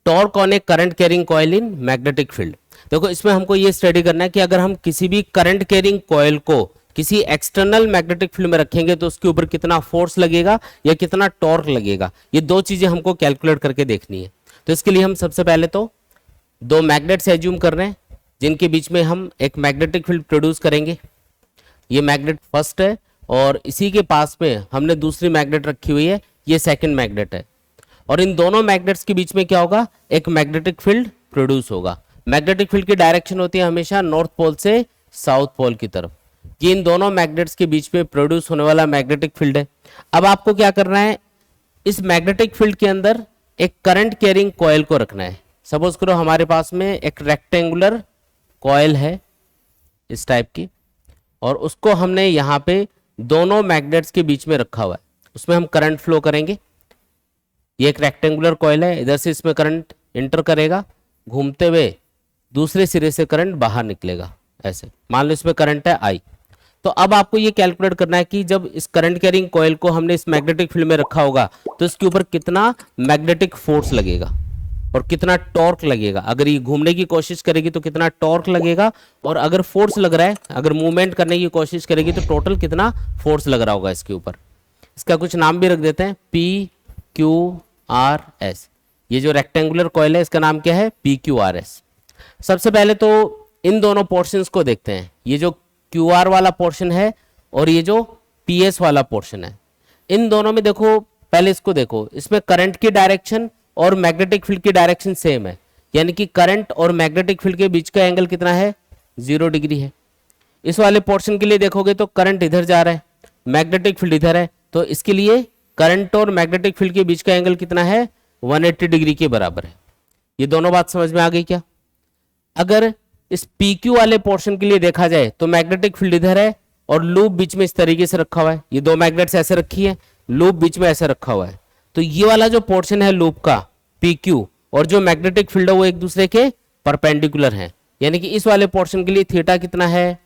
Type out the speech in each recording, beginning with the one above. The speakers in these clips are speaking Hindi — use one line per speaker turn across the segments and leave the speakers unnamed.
Torque on A current carrying coil in magnetic field. देखो इसमें हमको ये स्टडी करना है कि अगर हम किसी भी करंट कैरिंग कॉइल को किसी एक्सटर्नल मैग्नेटिक फील्ड में रखेंगे तो उसके ऊपर कितना फोर्स लगेगा या कितना टॉर्क लगेगा, ये दो चीजें हमको कैलकुलेट करके देखनी है। तो इसके लिए हम सबसे पहले तो दो मैग्नेट्स एज्यूम कर रहे हैं जिनके बीच में हम एक मैग्नेटिक फील्ड प्रोड्यूस करेंगे। ये मैग्नेट फर्स्ट है और इसी के पास में हमने दूसरी मैग्नेट रखी हुई है, ये सेकंड मैग्नेट है। और इन दोनों मैग्नेट्स के बीच में क्या होगा, एक मैग्नेटिक फील्ड प्रोड्यूस होगा। मैग्नेटिक फील्ड की डायरेक्शन होती है हमेशा नॉर्थ पोल से साउथ पोल की तरफ। ये इन दोनों मैग्नेट्स के बीच में प्रोड्यूस होने वाला मैग्नेटिक फील्ड है। अब आपको क्या करना है, इस मैग्नेटिक फील्ड के अंदर एक करंट कैरिंग कॉइल को रखना है। सपोज करो हमारे पास में एक रेक्टेंगुलर कॉइल है इस टाइप की, और उसको हमने यहाँ पे दोनों मैग्नेट्स के बीच में रखा हुआ है, उसमें हम करंट फ्लो करेंगे। ये एक रेक्टेंगुलर कॉइल है, इधर से इसमें करंट इंटर करेगा, घूमते हुए दूसरे सिरे से करंट बाहर निकलेगा। ऐसे मान लो इसमें करंट है I। तो अब आपको ये कैलकुलेट करना है कि जब इस करंट कैरिंग कॉइल को हमने इस मैग्नेटिक फील्ड में रखा होगा तो इसके ऊपर कितना मैग्नेटिक फोर्स लगेगा और कितना टॉर्क लगेगा। अगर ये घूमने की कोशिश करेगी तो कितना टॉर्क लगेगा, और अगर फोर्स लग रहा है, अगर मूवमेंट करने की कोशिश करेगी तो टोटल कितना फोर्स लग रहा होगा इसके ऊपर। इसका कुछ नाम भी रख देते हैं, PQRS। ये जो रेक्टेंगुलर कॉइल है इसका नाम क्या है, PQRS। सबसे पहले तो इन दोनों पोर्शंस को देखते हैं, ये जो QR वाला पोर्शन है और ये जो PS वाला पोर्शन है। इन दोनों में देखो, पहले इसको देखो, इसमें करंट की डायरेक्शन और मैग्नेटिक फील्ड की डायरेक्शन सेम है, यानी कि करंट और मैग्नेटिक फील्ड के बीच का एंगल कितना है, 0 डिग्री है। इस वाले पोर्शन के लिए देखोगे तो करंट इधर जा रहा है, मैग्नेटिक फील्ड इधर है, तो इसके लिए करंट और मैग्नेटिक फील्ड के बीच का एंगल कितना है, 180 डिग्री के बराबर है। ये दोनों बात समझ में आ गई क्या। अगर इस PQ वाले पोर्शन के लिए देखा जाए तो मैग्नेटिक फील्ड इधर है और लूप बीच में इस तरीके से रखा हुआ है, ये दो मैग्नेट्स ऐसे रखी है, लूप बीच में ऐसे रखा हुआ है। तो ये वाला जो पोर्शन है लूप का PQ और जो मैग्नेटिक फील्ड है वो एक दूसरे के परपेंडिकुलर हैं, यानी कि इस वाले पोर्शन के लिए थीटा कितना है,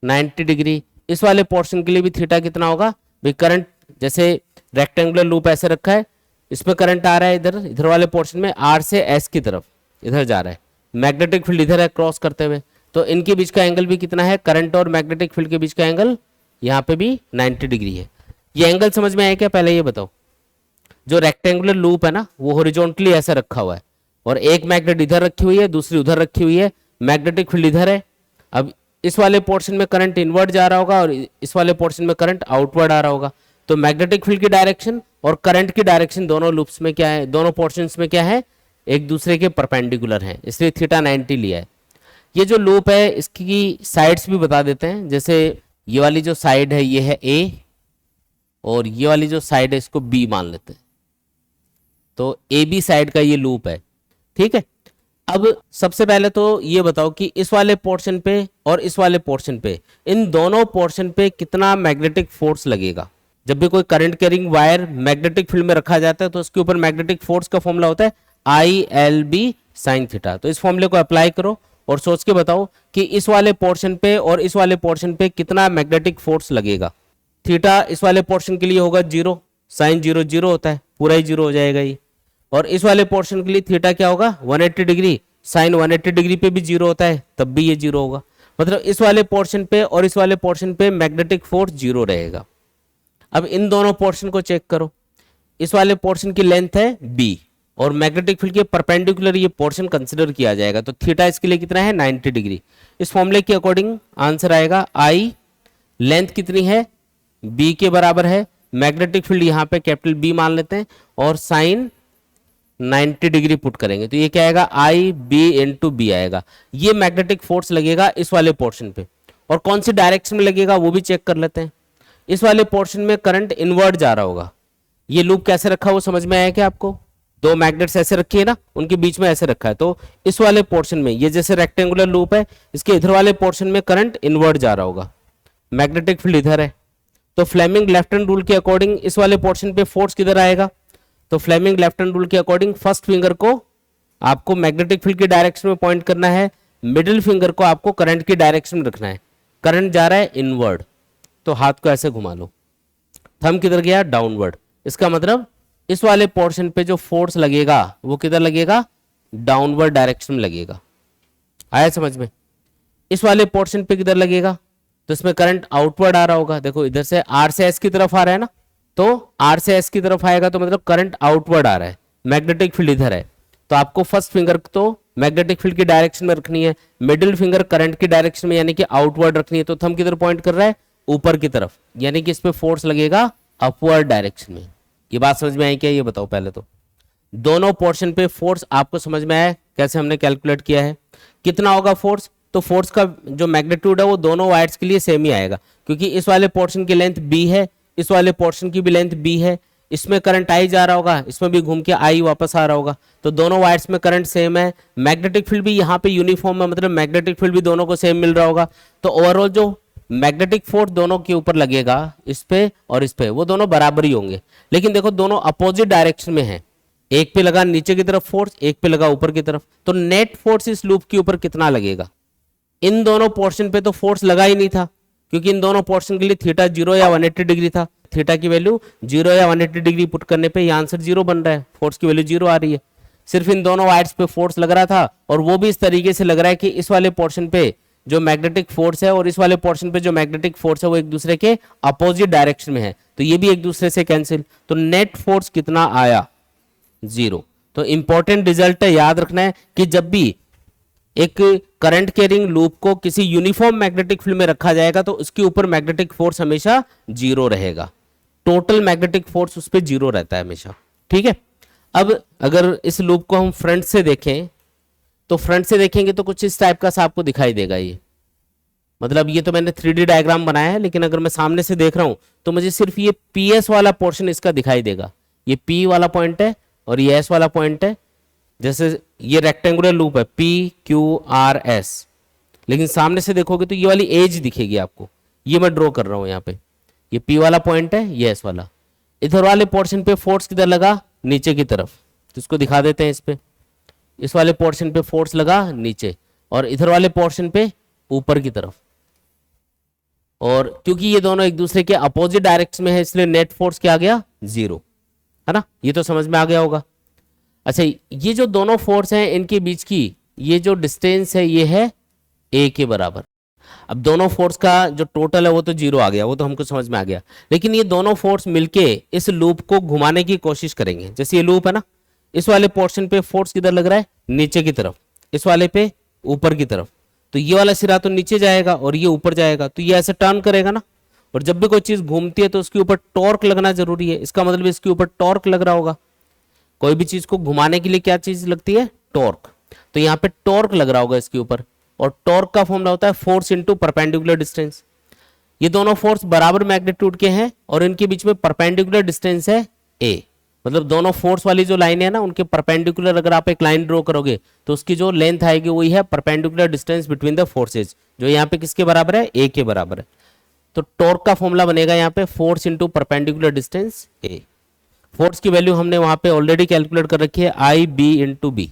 90 डिग्री। इस वाले पोर्शन के लिए भी थीटा कितना होगा भाई, करंट जैसे रेक्टेंगुलर लूप ऐसे रखा है, इसमें करंट आ रहा है इधर, इधर वाले पोर्शन में R से S की तरफ इधर जा रहा है, मैग्नेटिक फील्ड इधर है क्रॉस करते हुए, तो इनके बीच का एंगल भी कितना है, करंट और मैग्नेटिक फील्ड के बीच का एंगल यहाँ पे भी 90 डिग्री है। ये एंगल समझ में आया क्या, पहले ये बताओ। जो रेक्टेंगुलर लूप है ना वो हॉरिजॉन्टली ऐसा रखा हुआ है और एक मैग्नेट इधर रखी हुई है, दूसरी उधर रखी हुई है, मैग्नेटिक फील्ड इधर है। अब इस वाले पोर्शन में करंट इनवर्ड जा रहा होगा और इस वाले पोर्शन में करंट आउटवर्ड आ रहा होगा, तो मैग्नेटिक फील्ड की डायरेक्शन और करंट की डायरेक्शन दोनों लूप्स में क्या है, दोनों पोर्शंस में क्या है, एक दूसरे के परपेंडिकुलर हैं, इसलिए थीटा 90 लिया है। ये जो लूप है इसकी साइड्स भी बता देते हैं, जैसे ये वाली जो साइड है ये है A और ये वाली जो साइड है इसको B मान लेते हैं, तो AB साइड का ये लूप है, ठीक है। अब सबसे पहले तो ये बताओ कि इस वाले पोर्शन पे और इस वाले पोर्शन पे, इन दोनों पोर्शन पे कितना मैग्नेटिक फोर्स लगेगा। जब भी कोई current carrying wire magnetic field में रखा जाता है तो उसके ऊपर मैग्नेटिक फोर्स का फॉर्मूला होता है ILB sin थीटा। तो इस फॉर्मूले को अप्लाई करो और सोच के बताओ कि इस वाले पोर्शन पे और इस वाले पोर्शन पे कितना मैग्नेटिक फोर्स लगेगा। थीटा इस वाले पोर्शन के लिए होगा 0, साइन 0 0 होता है, पूरा ही 0 हो जाएगा ये। और इस वाले पोर्शन के लिए थीटा क्या होगा, 180 डिग्री, साइन 180 डिग्री पे भी 0 होता है, तब भी ये 0 होगा। मतलब इस वाले पोर्शन पे और इस वाले पोर्शन पे मैग्नेटिक फोर्स 0 रहेगा। अब इन दोनों पोर्शन को चेक करो, इस वाले पोर्शन की लेंथ है B और मैग्नेटिक फील्ड के परपेंडिकुलर ये पोर्शन कंसीडर किया जाएगा, तो थीटा इसके लिए कितना है, 90 डिग्री। इस फॉर्मूले के अकॉर्डिंग आंसर आएगा I, लेंथ कितनी है, B के बराबर है, मैग्नेटिक फील्ड यहाँ पे कैपिटल B मान लेते हैं और साइन 90 डिग्री पुट करेंगे, तो ये क्या आएगा, IB इंटू B आएगा। ये मैग्नेटिक फोर्स लगेगा इस वाले पोर्शन पे, और कौन सी डायरेक्शन में लगेगा वो भी चेक कर लेते हैं। इस वाले पोर्शन में करंट इनवर्ड जा रहा होगा। ये लूप कैसे रखा वो समझ में आया क्या आपको, दो मैग्नेट्स ऐसे रखे हैं ना, उनके बीच में ऐसे रखा है, तो इस वाले पोर्शन में ये जैसे रेक्टेंगुलर लूप है, इसके इधर वाले पोर्शन में करंट इनवर्ड जा रहा होगा, मैग्नेटिक फील्ड इधर है, तो फ्लेमिंग लेफ्ट हैंड रूल के अकॉर्डिंग इस वाले पोर्शन पे फोर्स किधर आएगा, तो फ्लेमिंग लेफ्ट हैंड रूल के अकॉर्डिंग फर्स्ट फिंगर को आपको मैग्नेटिक फील्ड की डायरेक्शन में पॉइंट करना है, मिडिल फिंगर को आपको करंट की डायरेक्शन में रखना है। करंट जा रहा है इनवर्ड, तो हाथ को ऐसे घुमा लो, थंब किधर गया, डाउनवर्ड। इसका मतलब इस वाले पोर्शन पे जो फोर्स लगेगा वो किधर लगेगा, डाउनवर्ड डायरेक्शन में लगेगा। आया समझ में? इस वाले पोर्शन पे किधर लगेगा, तो इसमें करंट आउटवर्ड आ रहा होगा। देखो इधर से आर से एस की तरफ आ रहा है ना, तो आर से एस की तरफ आएगा तो मतलब करंट आउटवर्ड आ रहा है, मैग्नेटिक फील्ड इधर है। तो आपको फर्स्ट फिंगर तो मैग्नेटिक फील्ड की डायरेक्शन में रखनी है, मिडिल फिंगर करंट की डायरेक्शन में यानी कि आउटवर्ड रखनी है। तो थंब किधर पॉइंट कर रहा है, ऊपर की तरफ, यानी कि इस पे फोर्स लगेगा अपवर्ड डायरेक्शन में। ये बात समझ में आई क्या, ये बताओ पहले तो। दोनों पोर्शन पे फोर्स आपको समझ में आया कैसे हमने कैलकुलेट किया है, कितना होगा फोर्स। तो फोर्स का जो मैग्नीट्यूड है वो दोनों वायर्स के लिए सेम ही आएगा, क्योंकि इस वाले पोर्शन की लेंथ b है, इस वाले पोर्शन की भी लेंथ b है। इसमें करंट आई जा रहा होगा, इसमें भी घूम के आई वापस आ रहा होगा, तो दोनों वायर्स में करंट सेम है। मैग्नेटिक फील्ड भी यहाँ पे यूनिफॉर्म है, मतलब मैग्नेटिक फील्ड भी दोनों को सेम मिल रहा होगा। तो ओवरऑल जो मैग्नेटिक फोर्स दोनों के ऊपर लगेगा, इस पे और इस पे, वो दोनों बराबर ही होंगे। लेकिन देखो दोनों अपोजिट डायरेक्शन में है, एक पे लगा नीचे की तरफ फोर्स, एक पे लगा ऊपर की तरफ। तो नेट फोर्स इस लूप के ऊपर कितना लगेगा। इन दोनों पोर्शन पे तो फोर्स लगा ही नहीं था, क्योंकि इन दोनों पोर्शन के लिए थीटा 0 या 180 डिग्री था। थीटा की वैल्यू 0 या 180 डिग्री पुट करने पे ये आंसर 0 बन रहा है, फोर्स की वैल्यू 0 आ रही है। सिर्फ इन दोनों वायर्स पे फोर्स लग रहा था, और वो भी इस तरीके से लग रहा है कि इस वाले पोर्शन पे जो मैग्नेटिक फोर्स है और इस वाले पोर्शन पे जो मैग्नेटिक फोर्स है वो एक दूसरे के अपोजिट डायरेक्शन में है, तो ये भी एक दूसरे से कैंसिल। तो नेट फोर्स कितना आया, 0। तो इंपॉर्टेंट रिजल्ट है, याद रखना है कि जब भी एक करंट कैरिंग लूप को किसी यूनिफॉर्म मैग्नेटिक फील्ड में रखा जाएगा तो उसके ऊपर मैग्नेटिक फोर्स हमेशा 0 रहेगा, टोटल मैग्नेटिक फोर्स उस पर 0 रहता है हमेशा। ठीक है। अब अगर इस लूप को हम फ्रंट से देखें, तो फ्रंट से देखेंगे तो कुछ इस टाइप का सा आपको दिखाई देगा। ये मतलब ये तो मैंने 3D डायग्राम बनाया है, लेकिन अगर मैं सामने से देख रहा हूं तो मुझे सिर्फ ये PS वाला पोर्शन इसका दिखाई देगा। ये P वाला पॉइंट है और ये S वाला पॉइंट है। जैसे ये रेक्टेंगुलर लूप है PQRS, लेकिन सामने से देखोगे तो ये वाली एज दिखेगी आपको। ये मैं ड्रॉ कर रहा हूं यहाँ पे, ये P वाला पॉइंट है, ये S वाला। इधर वाले पोर्शन पे फोर्स किधर लगा, नीचे की तरफ, तो इसको दिखा देते हैं। इस पे इस वाले पोर्शन पे फोर्स लगा नीचे, और इधर वाले पोर्शन पे ऊपर की तरफ। और क्योंकि ये दोनों एक दूसरे के अपोजिट डायरेक्शन में है, इसलिए नेट फोर्स क्या आ गया, 0, है ना। ये तो समझ में आ गया होगा। अच्छा, ये जो दोनों फोर्स हैं इनके बीच की ये जो डिस्टेंस है ये है a के बराबर। अब दोनों फोर्स का जो टोटल है वो तो 0 आ गया, वो तो हमको समझ में आ गया। लेकिन ये दोनों फोर्स मिलके इस लूप को घुमाने की कोशिश करेंगे। जैसे ये लूप है ना, इस वाले पोर्शन पे फोर्स किधर लग रहा है, नीचे की तरफ, इस वाले पे ऊपर की तरफ। तो ये वाला सिरा तो नीचे जाएगा और ये ऊपर जाएगा, तो ये ऐसे टर्न करेगा ना। और जब भी कोई चीज घूमती है तो उसके ऊपर टॉर्क लगना जरूरी है। इसका मतलब इसके ऊपर टॉर्क लग रहा होगा। कोई भी चीज को घुमाने के लिए क्या चीज लगती है, टॉर्क। तो यहाँ पे टॉर्क लग रहा होगा इसके ऊपर, और टॉर्क का फॉर्मूला होता है फोर्स इनटू परपेंडिकुलर डिस्टेंस। ये दोनों फोर्स बराबर मैग्नीट्यूड के हैं और इनके बीच में परपेंडिकुलर डिस्टेंस है a। मतलब दोनों फोर्स वाली जो लाइन है ना, उनके परपेंडिकुलर अगर आप एक लाइन ड्रॉ करोगे तो उसकी जो लेंथ आएगी वही है perpendicular distance between the forces, जो यहाँ पे किसके बराबर है, a के बराबर है। तो टॉर्क का फॉर्मूला बनेगा यहाँ पे force into perpendicular distance a। Force की वैल्यू हमने वहां पे ऑलरेडी कैलकुलेट कर रखी है, आई बी इंटू बी,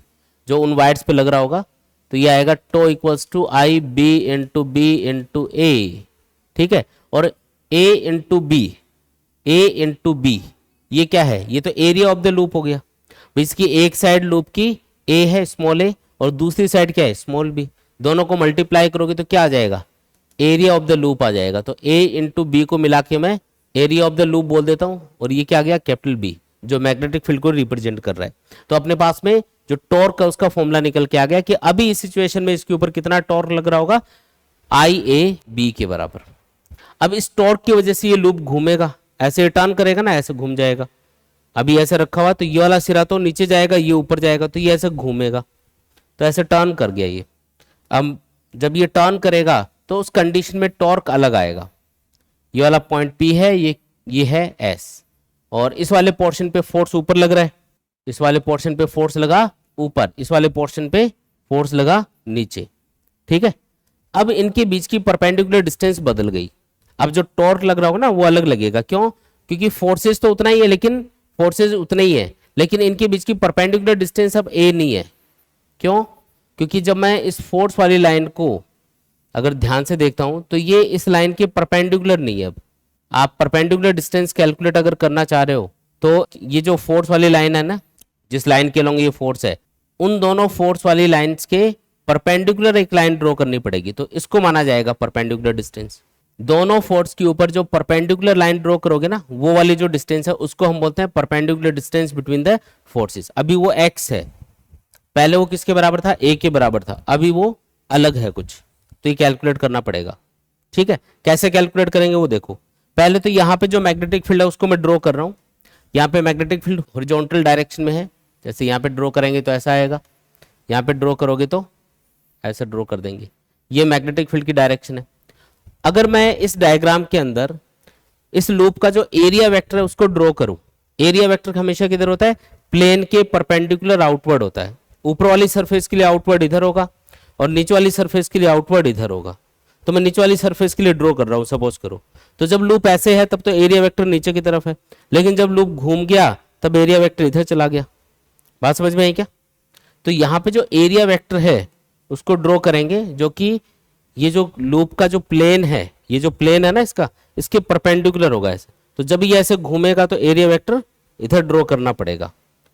जो उन वायर्स पे लग रहा होगा। तो ये आएगा tau equals to I B into B into A. ठीक है। और a into B, A into B, ये क्या है, ये तो एरिया ऑफ द लूप हो गया। इसकी एक साइड लूप की a है स्मॉल a, और दूसरी साइड क्या है, स्मॉल b। दोनों को मल्टीप्लाई करोगे तो क्या आ जाएगा, एरिया ऑफ द लूप आ जाएगा। तो a इंटू बी को मिला के मैं एरिया ऑफ द लूप बोल देता हूं, और ये क्या आ गया, कैपिटल B, जो मैग्नेटिक फील्ड को रिप्रेजेंट कर रहा है। तो अपने पास में जो टॉर्क है उसका फॉर्मूला निकल के आ गया कि अभी इस सिचुएशन में इसके ऊपर कितना टॉर्क लग रहा होगा, IA के बराबर। अब इस टॉर्क की वजह से ये लूप घूमेगा, ऐसे टर्न करेगा ना, ऐसे घूम जाएगा। अभी ऐसे रखा हुआ तो ये वाला सिरा तो नीचे जाएगा, ये ऊपर जाएगा, तो ये ऐसे घूमेगा, तो ऐसे टर्न कर गया ये। अब जब ये टर्न करेगा तो उस कंडीशन में टॉर्क अलग आएगा। ये वाला पॉइंट P है, ये है S, और इस वाले पोर्शन पे फोर्स ऊपर लग रहा है, इस वाले पोर्शन पे फोर्स लगा ऊपर, इस वाले पोर्शन पे फोर्स लगा नीचे। ठीक है। अब इनके बीच की परपेंडिकुलर डिस्टेंस बदल गई। अब जो टॉर्क लग रहा होगा ना वो अलग लगेगा। क्यों, क्योंकि फोर्सेज तो उतना ही है, लेकिन फोर्सेज उतने ही है, लेकिन इनके बीच की परपेंडिकुलर डिस्टेंस अब a नहीं है। क्यों, क्योंकि जब मैं इस फोर्स वाली लाइन को अगर ध्यान से देखता हूं तो ये इस लाइन के परपेंडिकुलर नहीं है। अब आप परपेंडिकुलर डिस्टेंस कैलकुलेट अगर करना चाह रहे हो तो ये जो फोर्स वाली लाइन है ना, जिस लाइन के अलोंग ये फोर्स है, उन दोनों फोर्स वाली लाइंस के परपेंडिकुलर एक लाइन ड्रॉ करनी पड़ेगी, तो इसको माना जाएगा परपेंडिकुलर डिस्टेंस। दोनों फोर्स के ऊपर जो परपेंडिकुलर लाइन ड्रॉ करोगे ना, वो वाली जो डिस्टेंस है उसको हम बोलते हैं perpendicular distance between the forces. अभी वो x है, पहले वो किसके बराबर था, a के बराबर था, अभी वो अलग है कुछ, तो ये कैलकुलेट करना पड़ेगा। ठीक है, कैसे कैलकुलेट करेंगे वो देखो। पहले तो यहाँ पे जो मैग्नेटिक फील्ड है उसको मैं ड्रॉ कर रहा हूँ। यहाँ पे मैग्नेटिक फील्ड हॉरिजॉन्टल डायरेक्शन में है, जैसे यहाँ पे ड्रॉ करेंगे तो ऐसा आएगा, यहाँ पे ड्रॉ करोगे तो ऐसा ड्रॉ कर देंगे। ये मैग्नेटिक फील्ड की डायरेक्शन है। अगर मैं इस डायग्राम के अंदर इस लूप का जो एरिया वेक्टर है उसको ड्रॉ करूं, एरिया वेक्टर हमेशा किधर होता है, प्लेन के परपेंडिकुलर आउटवर्ड होता है। ऊपर वाली सरफेस के लिए आउटवर्ड इधर होगा और नीचे वाली सरफेस के लिए आउटवर्ड इधर होगा। तो मैं नीचे वाली सरफेस के लिए ड्रॉ कर रहा हूं, सपोज करो। तो जब लूप ऐसे है तब तो एरिया वेक्टर नीचे की तरफ है, लेकिन जब लूप घूम गया तब एरिया वेक्टर इधर चला गया। बात समझ में आई क्या? तो यहाँ पे जो एरिया वेक्टर है उसको ड्रॉ करेंगे, जो कि ये जो लूप का जो प्लेन है, ये जो प्लेन है ना इसका, इसके परपेंडिकुलर होगा ऐसे। तो जब ये ऐसे घूमेगा तो एरिया वेक्टर इधर ड्रॉ करना पड़ेगा,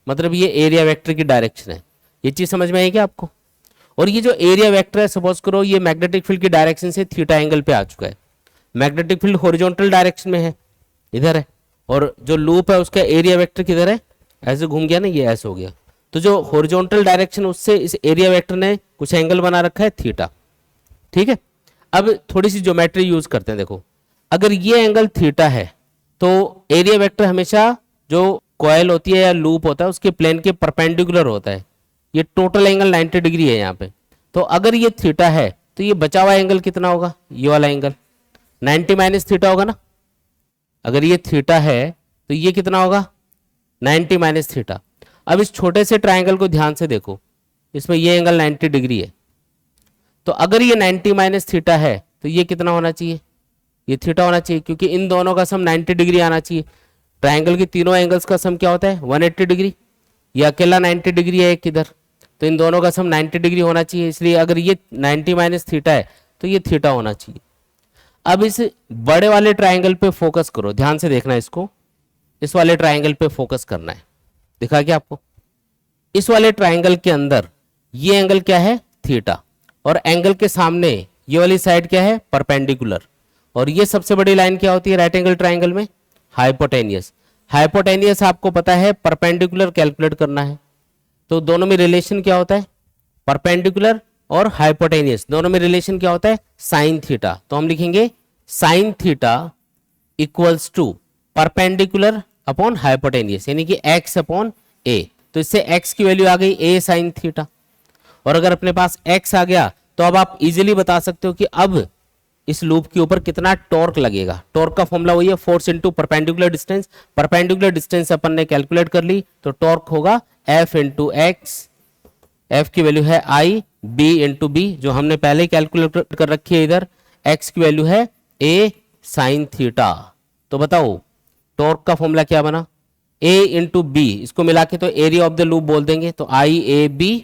मतलब ये एरिया वेक्टर की डायरेक्शन है। ये चीज समझ में आई क्या आपको? और ये जो एरिया वेक्टर है, सपोज करो ये मैग्नेटिक फील्ड की डायरेक्शन से थीटा एंगल पे आ चुका है। मैग्नेटिक फील्ड हॉरिजॉन्टल डायरेक्शन में है, इधर है, और जो लूप है उसका एरिया वेक्टर किधर है, ऐसे घूम गया ना, ये ऐसे हो गया। तो जो हॉरिजॉन्टल डायरेक्शन उससे इस एरिया वेक्टर ने कुछ एंगल बना रखा है थीटा। ठीक है, अब थोड़ी सी ज्योमेट्री यूज करते हैं। देखो, अगर ये एंगल थीटा है तो एरिया वेक्टर हमेशा जो कॉइल होती है या लूप होता है उसके प्लेन के परपेंडिकुलर होता है। ये टोटल एंगल 90 डिग्री है यहाँ पे। तो अगर ये थीटा है तो ये बचा हुआ एंगल कितना होगा, ये वाला एंगल 90 माइनस थीटा होगा ना। अगर ये थीटा है तो ये कितना होगा, 90 माइनस थीटा। अब इस छोटे से ट्राइंगल को ध्यान से देखो, इसमें ये एंगल 90 डिग्री है। तो अगर ये 90 माइनस थीटा है तो ये कितना होना चाहिए, ये थीटा होना चाहिए, क्योंकि इन दोनों का सम 90 डिग्री आना चाहिए। ट्राइंगल की तीनों एंगल्स का सम क्या होता है, 180 डिग्री। ये अकेला 90 डिग्री है एक इधर, तो इन दोनों का सम 90 डिग्री होना चाहिए। इसलिए अगर ये 90 माइनस थीटा है तो ये थीटा होना चाहिए। अब इस बड़े वाले ट्राइंगल पे फोकस करो, ध्यान से देखना इसको, इस वाले ट्राइंगल पे फोकस करना है। दिखा क्या आपको? इस वाले ट्राइंगल के अंदर ये एंगल क्या है, थीटा, और एंगल के सामने ये वाली साइड क्या है, परपेंडिकुलर। और ये सबसे बड़ी लाइन क्या होती है राइट एंगल ट्राइंगल में, हाइपोटेनियस। हाइपोटेनियस आपको पता है परपेंडिकुलर कैलकुलेट करना है, तो दोनों में रिलेशन क्या होता है, परपेंडिकुलर और हाइपोटेनियस दोनों में रिलेशन क्या होता है, साइन थीटा। तो हम लिखेंगे sine theta equals to perpendicular upon hypotenuse, यानी कि x अपॉन ए। तो इससे x की वैल्यू आ गई a साइन थीटा। और अगर अपने पास x आ गया तो अब आप इजीली बता सकते हो कि अब इस लूप के ऊपर कितना टॉर्क लगेगा। टॉर्क का फॉर्मूला वही है, force into perpendicular distance. Perpendicular distance अपन ने कैलकुलेट कर ली, तो टॉर्क होगा F इंटू एक्स। F की वैल्यू है I, B इंटू बी जो हमने पहले ही कैलकुलेट कर रखी है इधर। x की वैल्यू है a साइन थीटा। तो बताओ टॉर्क का फॉर्मूला क्या बना, a इंटू बी, इसको मिला के तो एरिया ऑफ द लूप बोल देंगे, तो IAB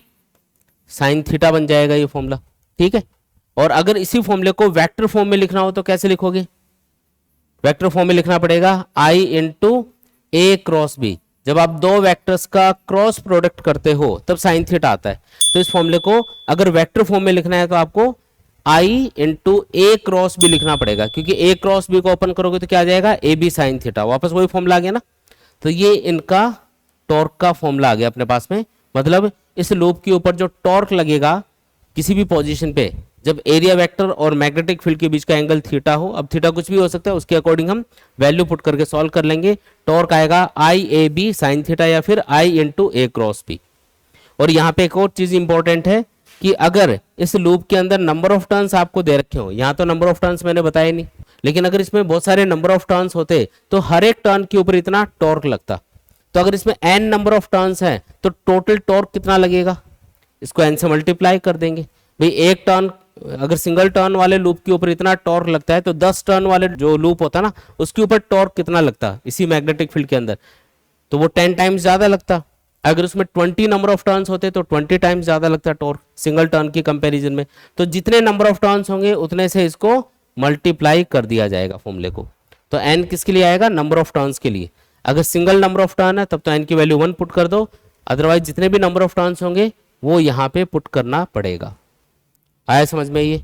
साइन थीटा बन जाएगा ये फॉर्मूला। ठीक है, और अगर इसी फॉर्मूले को वेक्टर फॉर्म में लिखना हो तो कैसे लिखोगे, वेक्टर फॉर्म में लिखना पड़ेगा I into A cross B. जब आप दो वेक्टर्स का क्रॉस प्रोडक्ट करते हो तब साइन थीटा आता है। तो इस फॉर्मूले को अगर वेक्टर फॉर्म में लिखना है तो आपको I into A cross B लिखना पड़ेगा, क्योंकि ए क्रॉस बी को ओपन करोगे तो क्या आ जाएगा, ए बी साइन थीटा। वापस वही फॉर्मूला आ गया ना। तो ये इनका टॉर्क का फॉर्मूला आ गया अपने पास में। मतलब इस लूप के ऊपर जो टॉर्क लगेगा किसी भी पोजीशन पे, जब एरिया वेक्टर और मैग्नेटिक फील्ड के बीच का एंगल थीटा हो, अब थीटा कुछ भी हो सकता है, उसके अकॉर्डिंग हम वैल्यू पुट करके सॉल्व कर लेंगे। टॉर्क आएगा IAB साइन थीटा या फिर I into A cross B. और यहाँ पे एक और चीज इंपॉर्टेंट है कि अगर इस लूप के अंदर नंबर ऑफ टर्न्स आपको दे रखे हो, यहाँ तो नंबर ऑफ टर्न्स मैंने बताया नहीं, लेकिन अगर इसमें बहुत सारे नंबर ऑफ टर्न्स होते तो हर एक टर्न के ऊपर इतना टॉर्क लगता। तो अगर इसमें n नंबर ऑफ टर्न्स हैं तो टोटल टॉर्क कितना लगेगा, इसको n से मल्टीप्लाई कर देंगे। भाई एक टर्न, अगर सिंगल टर्न वाले लूप के ऊपर इतना टॉर्क लगता है तो 10 टर्न वाले जो लूप होता है ना उसके ऊपर टॉर्क कितना लगता इसी मैग्नेटिक फील्ड के अंदर, तो वो 10 टाइम्स ज्यादा लगता। अगर उसमें 20 नंबर ऑफ टर्न्स होते तो 20 टाइम्स ज्यादा लगता टॉर्क सिंगल टर्न की कंपैरिजन में। तो जितने नंबर ऑफ टर्न्स होंगे उतने से इसको मल्टीप्लाई कर दिया जाएगा फॉर्मूले को। तो n किसके लिए आएगा, नंबर ऑफ टर्न्स के लिए। अगर सिंगल नंबर ऑफ टर्न है तब तो n की वैल्यू 1 पुट कर दो, अदरवाइज जितने भी नंबर ऑफ टर्न्स होंगे वो यहाँ पे पुट करना पड़ेगा। आया समझ में ये?